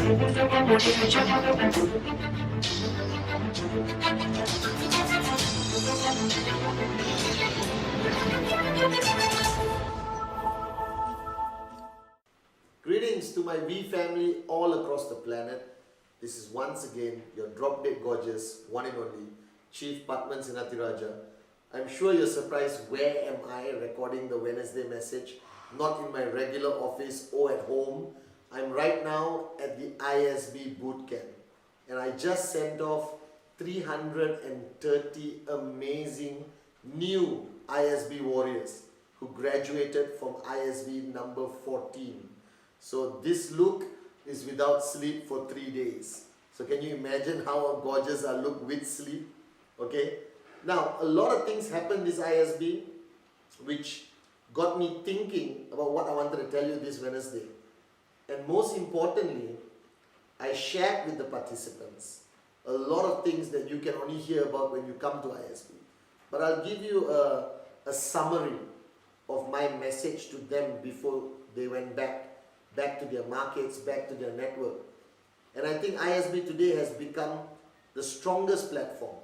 Greetings to my V family all across the planet. This is once again your drop dead gorgeous, one and only, Chief Patman Sinatiraja. I'm sure you're surprised where am I recording the Wednesday message, not in my regular office or at home. I'm right now at the ISB bootcamp and I just sent off 330 amazing new ISB warriors who graduated from ISB number 14. So this look is without sleep for 3 days. So can you imagine how gorgeous I look with sleep? Okay. Now a lot of things happened this ISB which got me thinking about what I wanted to tell you this Wednesday. And most importantly, I shared with the participants a lot of things that you can only hear about when you come to ISB. But I'll give you a summary of my message to them before they went back to their markets, back to their network. And I think ISB today has become the strongest platform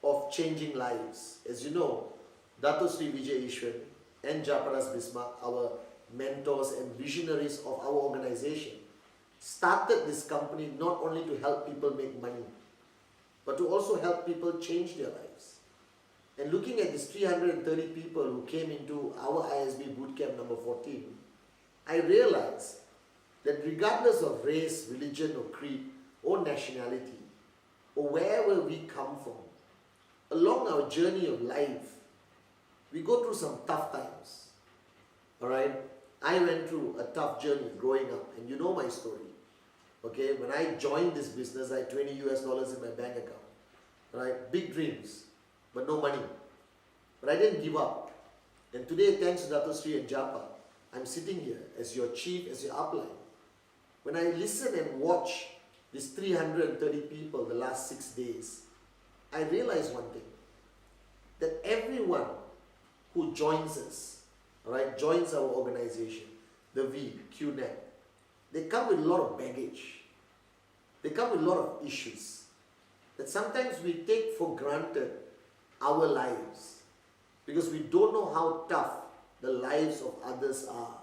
of changing lives. As you know, Dato Sri Vijay Ishwan and Japaras Bismarck, our mentors and visionaries of our organization, started this company not only to help people make money, but to also help people change their lives. And looking at these 330 people who came into our ISB bootcamp number 14, I realized that regardless of race, religion or creed or nationality or wherever we come from, along our journey of life, we go through some tough times. Alright? I went through a tough journey growing up and you know my story. Okay, when I joined this business, I had $20 in my bank account. Alright? Big dreams, but no money. But I didn't give up. And today, thanks to Dato Sri and Japa, I'm sitting here as your chief, as your upline. When I listen and watch these 330 people the last 6 days, I realize one thing, that everyone who joins us, right, joins our organization, the V, QNet, they come with a lot of baggage. They come with a lot of issues that sometimes we take for granted our lives because we don't know how tough the lives of others are.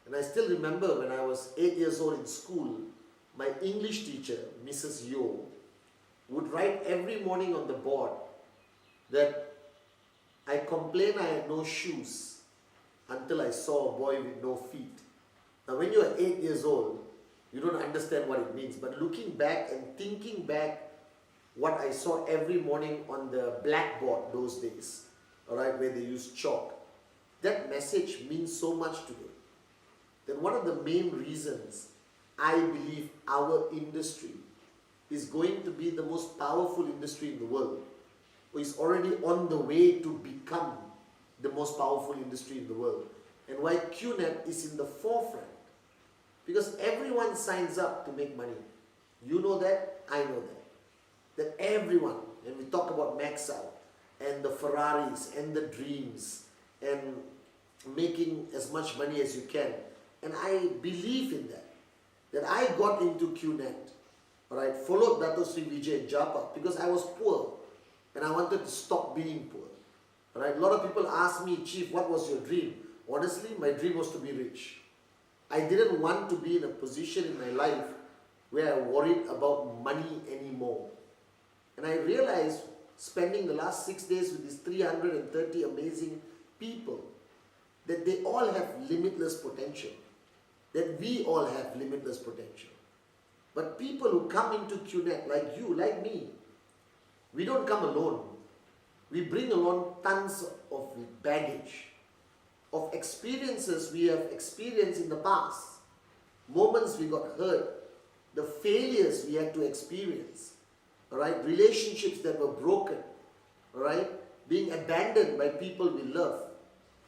And I still remember when I was 8 years old in school, my English teacher, Mrs. Yo, would write every morning on the board that I complained I had no shoes until I saw a boy with no feet. Now when you are 8 years old, you don't understand what it means. But looking back and thinking back what I saw every morning on the blackboard those days, alright, where they used chalk, that message means so much today. That one of the main reasons I believe our industry is going to be the most powerful industry in the world, or is already on the way to become the most powerful industry in the world, and why QNet is in the forefront. Because everyone signs up to make money. You know that, I know that. That everyone, and we talk about max out, and the Ferraris, and the dreams, and making as much money as you can. And I believe in that. That I got into QNet, right, followed Dato Sri Vijay and Japa because I was poor and I wanted to stop being poor. Right? A lot of people ask me, Chief, what was your dream? Honestly, my dream was to be rich. I didn't want to be in a position in my life where I worried about money anymore. And I realized, spending the last 6 days with these 330 amazing people, that they all have limitless potential. That we all have limitless potential. But people who come into QNet, like you, like me, we don't come alone. We bring along tons of baggage, of experiences we have experienced in the past, moments we got hurt, the failures we had to experience, right? Relationships that were broken, right? Being abandoned by people we love,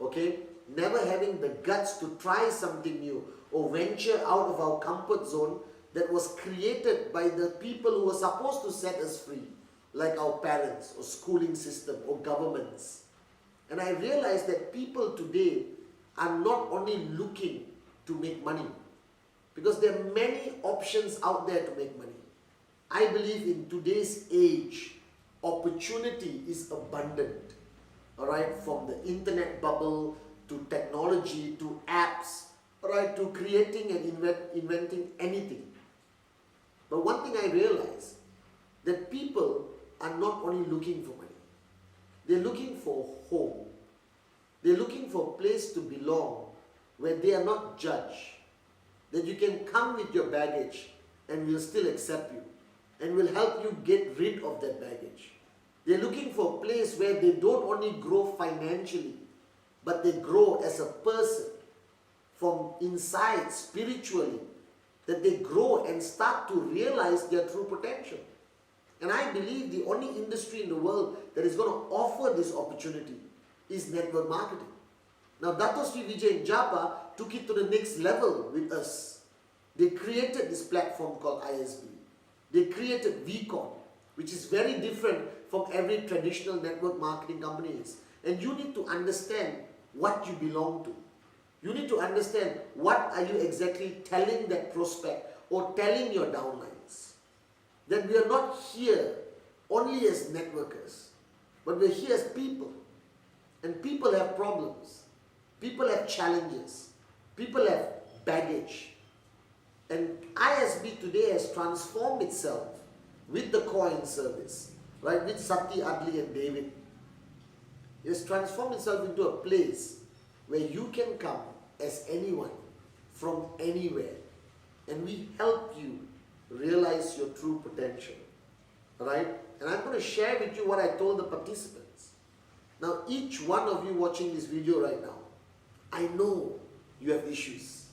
okay? Never having the guts to try something new or venture out of our comfort zone that was created by the people who were supposed to set us free, like our parents or schooling system or governments. And I realized that people today are not only looking to make money, because there are many options out there to make money. I believe in today's age, opportunity is abundant. All right, from the internet bubble to technology to apps, all right, to creating and inventing anything. But one thing I realize, that people are not only looking for money, they're looking for home. They're looking for a place to belong where they are not judged. That you can come with your baggage and we'll still accept you and will help you get rid of that baggage. They're looking for a place where they don't only grow financially, but they grow as a person from inside spiritually, that they grow and start to realize their true potential. And I believe the only industry in the world that is going to offer this opportunity is network marketing. Now, Dato Sri Vijay and Japa took it to the next level with us. They created this platform called ISB. They created VCon, which is very different from every traditional network marketing companies. And you need to understand what you belong to. You need to understand what are you exactly telling that prospect or telling your downlines. That we are not here only as networkers, but we're here as people. And people have problems. People have challenges. People have baggage. And ISB today has transformed itself with the coin service, right? With Sati, Adli and David. It has transformed itself into a place where you can come as anyone from anywhere. And we help you realize your true potential, right? And I'm going to share with you what I told the participants. Now, each one of you watching this video right now, I know you have issues.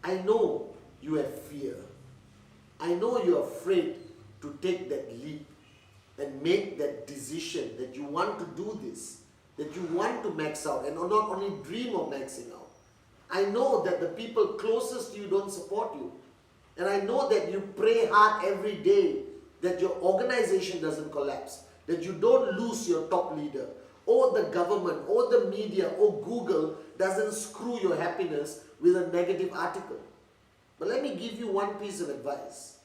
I know you have fear. I know you're afraid to take that leap and make that decision that you want to do this, that you want to max out and not only dream of maxing out. I know that the people closest to you don't support you. And I know that you pray hard every day that your organization doesn't collapse, that you don't lose your top leader, or the government, or the media, or Google doesn't screw your happiness with a negative article. But let me give you one piece of advice.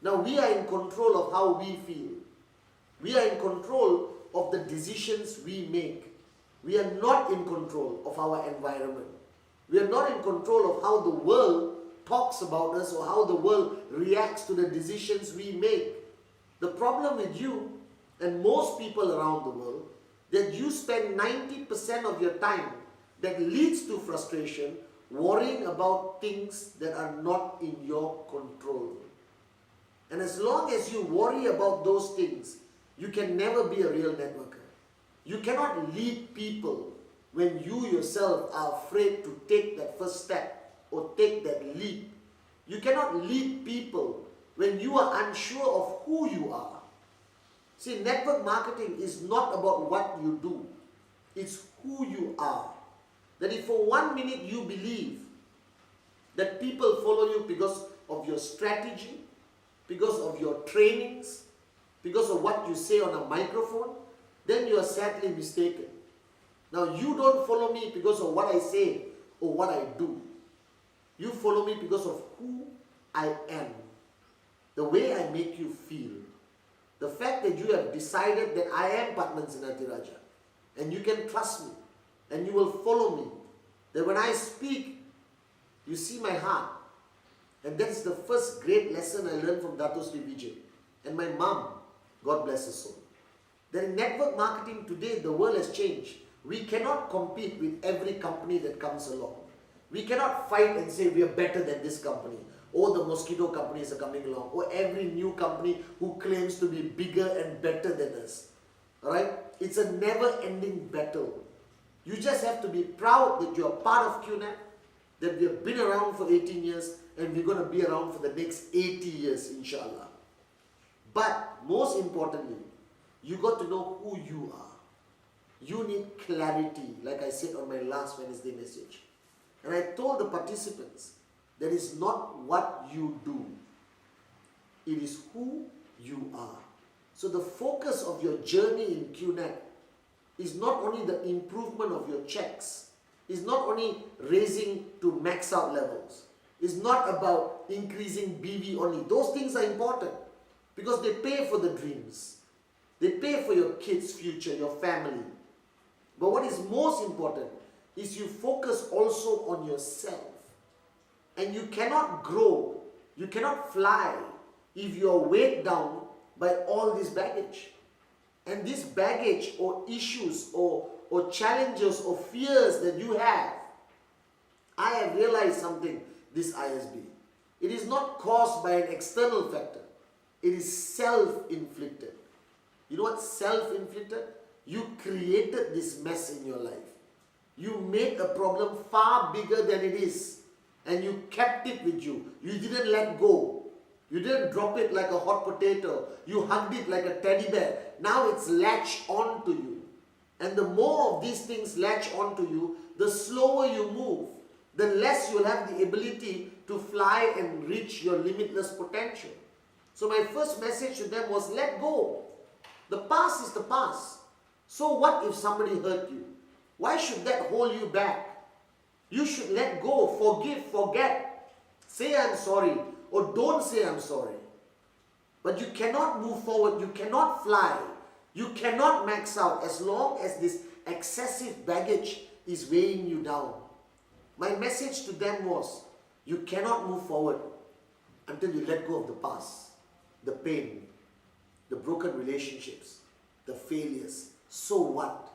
Now, we are in control of how we feel. We are in control of the decisions we make. We are not in control of our environment. We are not in control of how the world talks about us or how the world reacts to the decisions we make. The problem with you and most people around the world, that you spend 90% of your time that leads to frustration worrying about things that are not in your control. And as long as you worry about those things, you can never be a real networker. You cannot lead people when you yourself are afraid to take that first step or take that leap. You cannot lead people when you are unsure of who you are. See, network marketing is not about what you do. It's who you are. That if for 1 minute you believe that people follow you because of your strategy, because of your trainings, because of what you say on a microphone, then you are sadly mistaken. Now, you don't follow me because of what I say or what I do. You follow me because of who I am, the way I make you feel. The fact that you have decided that I am Padman Sinatiraja, and you can trust me, and you will follow me. That when I speak, you see my heart. And that's the first great lesson I learned from Dato Sri Vijay and my mom, God bless her soul. That in network marketing today, the world has changed. We cannot compete with every company that comes along. We cannot fight and say we are better than this company, or the mosquito companies are coming along, or every new company who claims to be bigger and better than us. Alright? It's a never-ending battle. You just have to be proud that you are part of QNAP, that we have been around for 18 years, and we're going to be around for the next 80 years, inshallah. But most importantly, you got to know who you are. You need clarity, like I said on my last Wednesday message. And I told the participants, that is not what you do. It is who you are. So the focus of your journey in QNAP is not only the improvement of your checks, is not only raising to max out levels. is not about increasing BV only. Those things are important because they pay for the dreams. They pay for your kids' future, your family. But what is most important is you focus also on yourself. And you cannot grow, you cannot fly if you are weighed down by all this baggage. And this baggage or issues or challenges or fears that you have, I have realized something this ISB. It is not caused by an external factor. It is self-inflicted. You know what self-inflicted? You created this mess in your life. You made a problem far bigger than it is. And you kept it with you. You didn't let go. You didn't drop it like a hot potato. You hugged it like a teddy bear. Now it's latched onto you. And the more of these things latch onto you, the slower you move, the less you'll have the ability to fly and reach your limitless potential. So my first message to them was, let go. The past is the past. So what if somebody hurt you? Why should that hold you back? You should let go, forgive, forget. Say I'm sorry or don't say I'm sorry. But you cannot move forward, you cannot fly, you cannot max out as long as this excessive baggage is weighing you down. My message to them was, you cannot move forward until you let go of the past, the pain, the broken relationships, the failures. So what?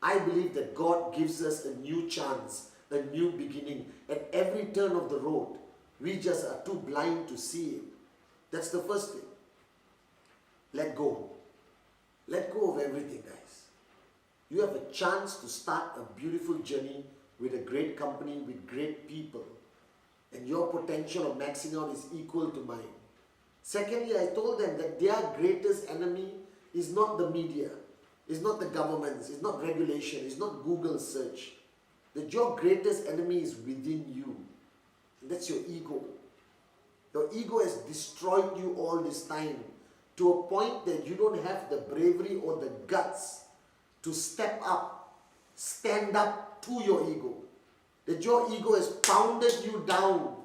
I believe that God gives us a new chance, a new beginning at every turn of the road. We just are too blind to see it. That's the first thing. Let go. Let go of everything, guys. You have a chance to start a beautiful journey with a great company, with great people. And your potential of maxing out is equal to mine. Secondly, I told them that their greatest enemy is not the media, is not the governments, is not regulation, is not Google search. That your greatest enemy is within you. And that's your ego. Your ego has destroyed you all this time to a point that you don't have the bravery or the guts to step up, stand up to your ego. That your ego has pounded you down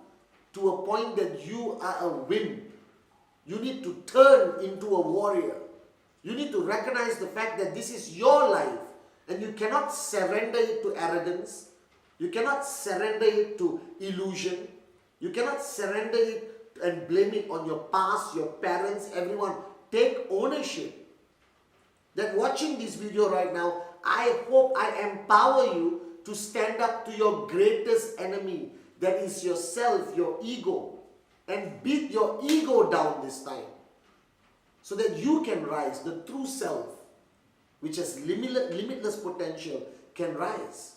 to a point that you are a wimp. You need to turn into a warrior. You need to recognize the fact that this is your life and you cannot surrender it to arrogance. You cannot surrender it to illusion. You cannot surrender it and blame it on your past, your parents, everyone. Take ownership. That watching this video right now, I hope I empower you to stand up to your greatest enemy. That is yourself, your ego. And beat your ego down this time. So that you can rise, the true self, which has limitless potential, can rise.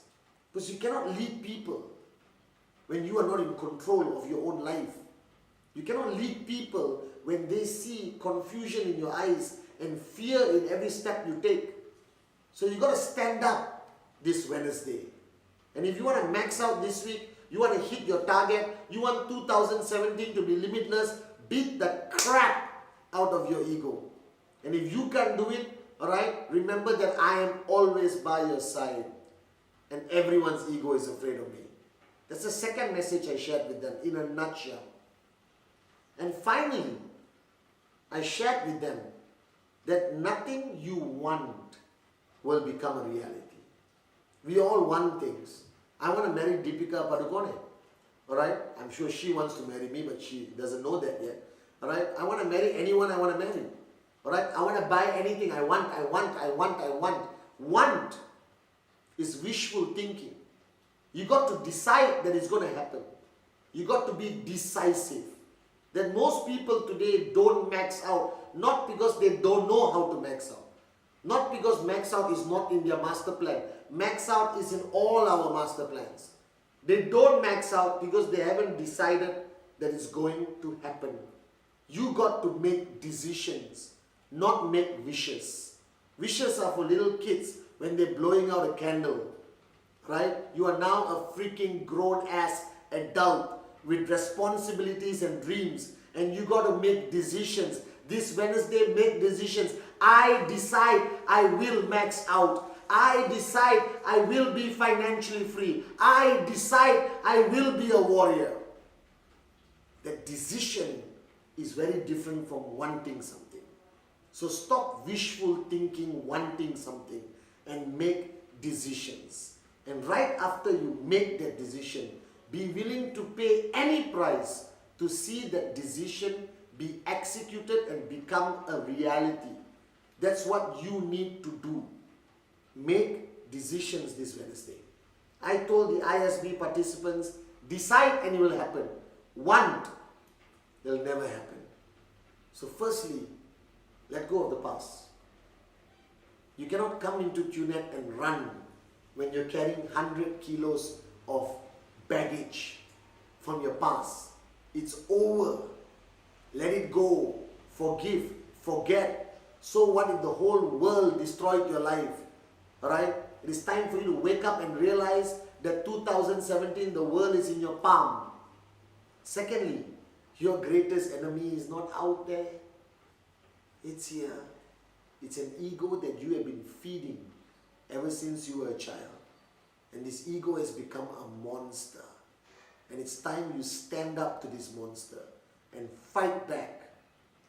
Because you cannot lead people when you are not in control of your own life. You cannot lead people when they see confusion in your eyes and fear in every step you take. So you got to stand up this Wednesday. And if you want to max out this week, you want to hit your target, you want 2017 to be limitless, beat the crap out of your ego. And if you can't do it, alright, remember that I am always by your side. And everyone's ego is afraid of me. That's the second message I shared with them in a nutshell. And finally, I shared with them that nothing you want will become a reality. We all want things. I want to marry Deepika Padukone. Alright? I'm sure she wants to marry me, but she doesn't know that yet. Alright? I want to marry anyone I want to marry. Alright? I want to buy anything I want. Want is wishful thinking. You got to decide that it's going to happen. You got to be decisive. That most people today don't max out, not because they don't know how to max out. Not because max out is not in their master plan. Max out is in all our master plans. They don't max out because they haven't decided that it's going to happen. You got to make decisions, not make wishes. Wishes are for little kids when they're blowing out a candle. Right? You are now a freaking grown-ass adult with responsibilities and dreams. And you got to make decisions. This Wednesday, make decisions. I decide I will max out. I decide I will be financially free. I decide I will be a warrior. That decision is very different from wanting something. So stop wishful thinking, wanting something, and make decisions. And right after you make that decision, be willing to pay any price to see that decision be executed and become a reality. That's what you need to do. Make decisions this Wednesday. I told the ISB participants, decide and it will happen. Want, it will never happen. So firstly, let go of the past. You cannot come into QNet and run when you're carrying 100 kilos of baggage from your past. It's over. Let it go. Forgive. Forget. So what if the whole world destroyed your life? Alright? It is time for you to wake up and realize that 2017, the world is in your palm. Secondly, your greatest enemy is not out there. It's here. It's an ego that you have been feeding ever since you were a child. And this ego has become a monster. And it's time you stand up to this monster and fight back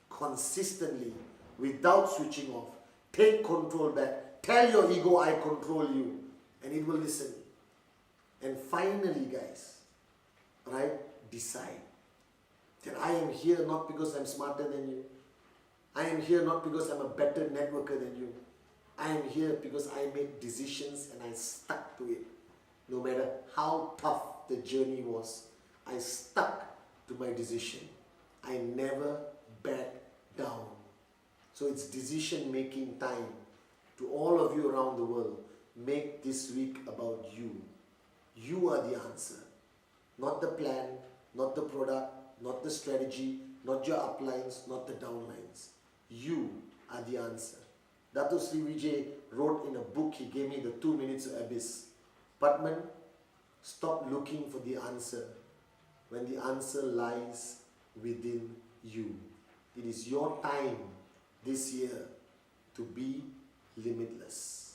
consistently without switching off. Take control back. Tell your ego, I control you. And it will listen. And finally, guys, right, decide that I am here not because I'm smarter than you. I am here not because I'm a better networker than you. I am here because I made decisions and I stuck to it. No matter how tough the journey was, I stuck to my decision. I never backed down. So it's decision making time. To all of you around the world, make this week about you. You are the answer. Not the plan, not the product, not the strategy, not your uplines, not the downlines. You are the answer. Dato Sri Vijay wrote in a book, he gave me the 2 minutes of abyss. Padman, stop looking for the answer when the answer lies within you. It is your time this year to be limitless.